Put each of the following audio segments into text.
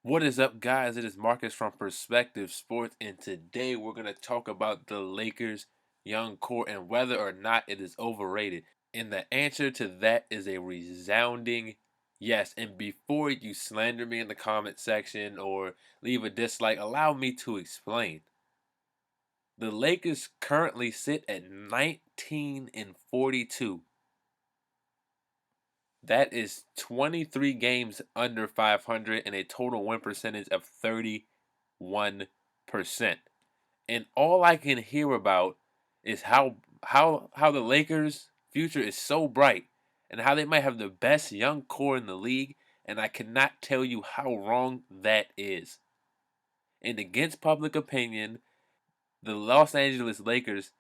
What is up, guys? It is Marcus from Perspective Sports, and today we're going to talk about the Lakers' young core and whether or not it is overrated. And the answer to that is a resounding yes. And before you slander me in the comment section or leave a dislike, allow me to explain. The Lakers currently sit at 19 and 42. That is 23 games under 500 and a total win percentage of 31%. And all I can hear about is how the Lakers' future is so bright and how they might have the best young core in the league, and I cannot tell you how wrong that is. And against public opinion, the Los Angeles Lakers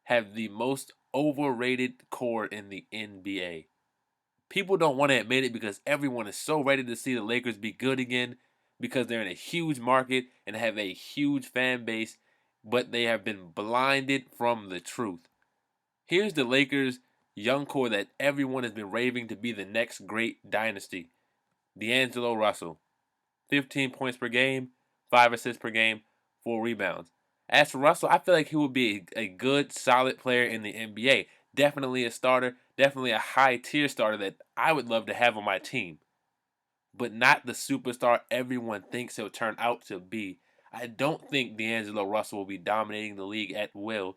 have the most overrated core in the NBA. People don't want to admit it because everyone is so ready to see the Lakers be good again because they're in a huge market and have a huge fan base, but they have been blinded from the truth. Here's the Lakers' young core that everyone has been raving to be the next great dynasty. DeAngelo Russell, 15 points per game, 5 assists per game, 4 rebounds. As for Russell, I feel like he would be a good, solid player in the NBA. Definitely a starter, definitely a high tier starter that I would love to have on my team, but not the superstar everyone thinks he'll turn out to be. I don't think DeAngelo Russell will be dominating the league at will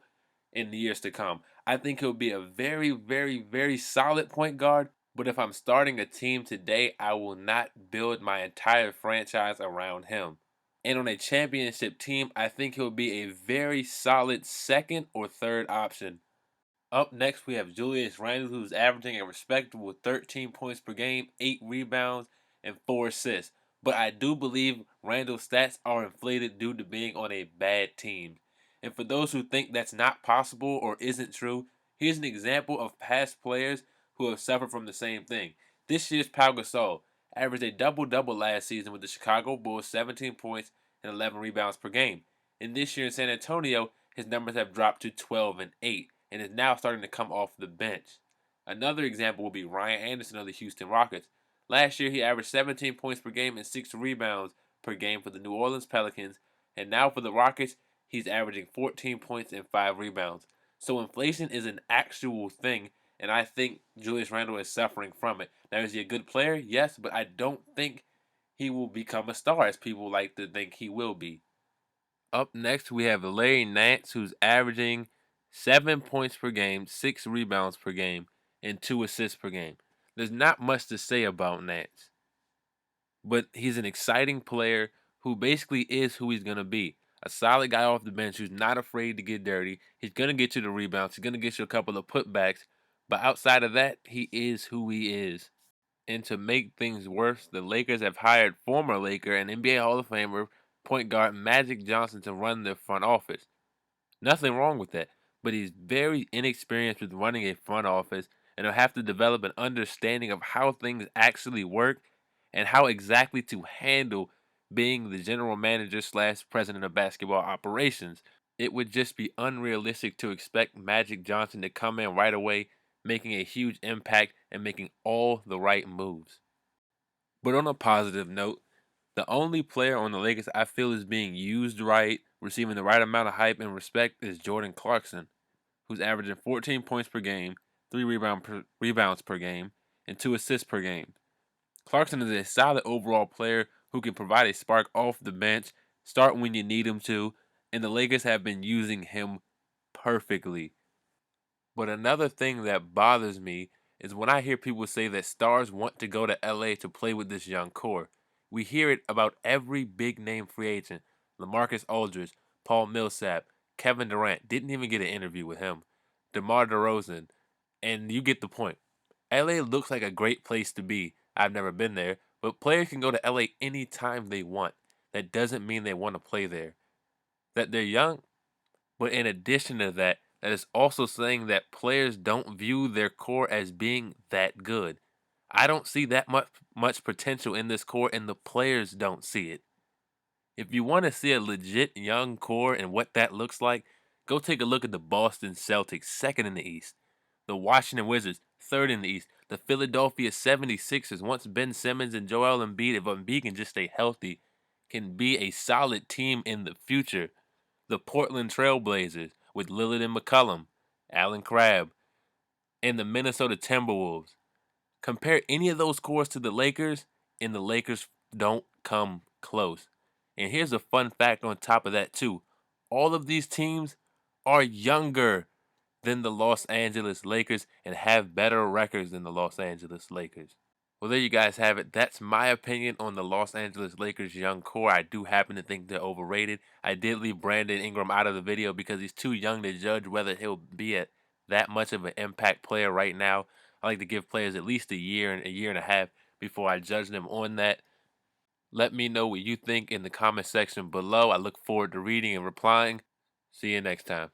in the years to come. I think he'll be a very, very, very solid point guard, but if I'm starting a team today, I will not build my entire franchise around him. And on a championship team, I think he'll be a very solid second or third option. Up next, we have Julius Randle, who's averaging a respectable 13 points per game, 8 rebounds, and 4 assists. But I do believe Randle's stats are inflated due to being on a bad team. And for those who think that's not possible or isn't true, here's an example of past players who have suffered from the same thing. This year's Pau Gasol averaged a double-double last season with the Chicago Bulls, 17 points and 11 rebounds per game. And this year in San Antonio, his numbers have dropped to 12 and 8 and is now starting to come off the bench. Another example will be Ryan Anderson of the Houston Rockets. Last year, he averaged 17 points per game and 6 rebounds per game for the New Orleans Pelicans, and now for the Rockets, he's averaging 14 points and 5 rebounds. So inflation is an actual thing, and I think Julius Randle is suffering from it. Now, is he a good player? Yes, but I don't think he will become a star as people like to think he will be. Up next, we have Larry Nance, who's averaging 7 points per game, 6 rebounds per game, and 2 assists per game. There's not much to say about Nance, but he's an exciting player who basically is who he's going to be. A solid guy off the bench who's not afraid to get dirty. He's going to get you the rebounds. He's going to get you a couple of putbacks. But outside of that, he is who he is. And to make things worse, the Lakers have hired former Laker and NBA Hall of Famer point guard Magic Johnson to run their front office. Nothing wrong with that, but he's very inexperienced with running a front office and he'll have to develop an understanding of how things actually work and how exactly to handle being the general manager slash president of basketball operations. It would just be unrealistic to expect Magic Johnson to come in right away, making a huge impact and making all the right moves. But on a positive note, the only player on the Lakers I feel is being used right, receiving the right amount of hype and respect is Jordan Clarkson, who's averaging 14 points per game, 3 rebounds per game, and 2 assists per game. Clarkson is a solid overall player who can provide a spark off the bench, start when you need him to, and the Lakers have been using him perfectly. But another thing that bothers me is when I hear people say that stars want to go to LA to play with this young core. We hear it about every big name free agent. LaMarcus Aldridge, Paul Millsap, Kevin Durant, didn't even get an interview with him. DeMar DeRozan, and you get the point. LA looks like a great place to be. I've never been there, but players can go to LA anytime they want. That doesn't mean they want to play there. That they're young, but in addition to that, that is also saying that players don't view their core as being that good. I don't see that much potential in this core, and the players don't see it. If you want to see a legit young core and what that looks like, go take a look at the Boston Celtics, second in the East. The Washington Wizards, third in the East. The Philadelphia 76ers, once Ben Simmons and Joel Embiid, if Embiid can just stay healthy, can be a solid team in the future. The Portland Trail Blazers with Lillard and McCollum, Allen Crabbe, and the Minnesota Timberwolves. Compare any of those scores to the Lakers, and the Lakers don't come close. And here's a fun fact on top of that, too. All of these teams are younger than the Los Angeles Lakers and have better records than the Los Angeles Lakers. Well, there you guys have it. That's my opinion on the Los Angeles Lakers young core. I do happen to think they're overrated. I did leave Brandon Ingram out of the video because he's too young to judge whether he'll be that much of an impact player right now. I like to give players at least a year and a half before I judge them on that. Let me know what you think in the comment section below. I look forward to reading and replying. See you next time.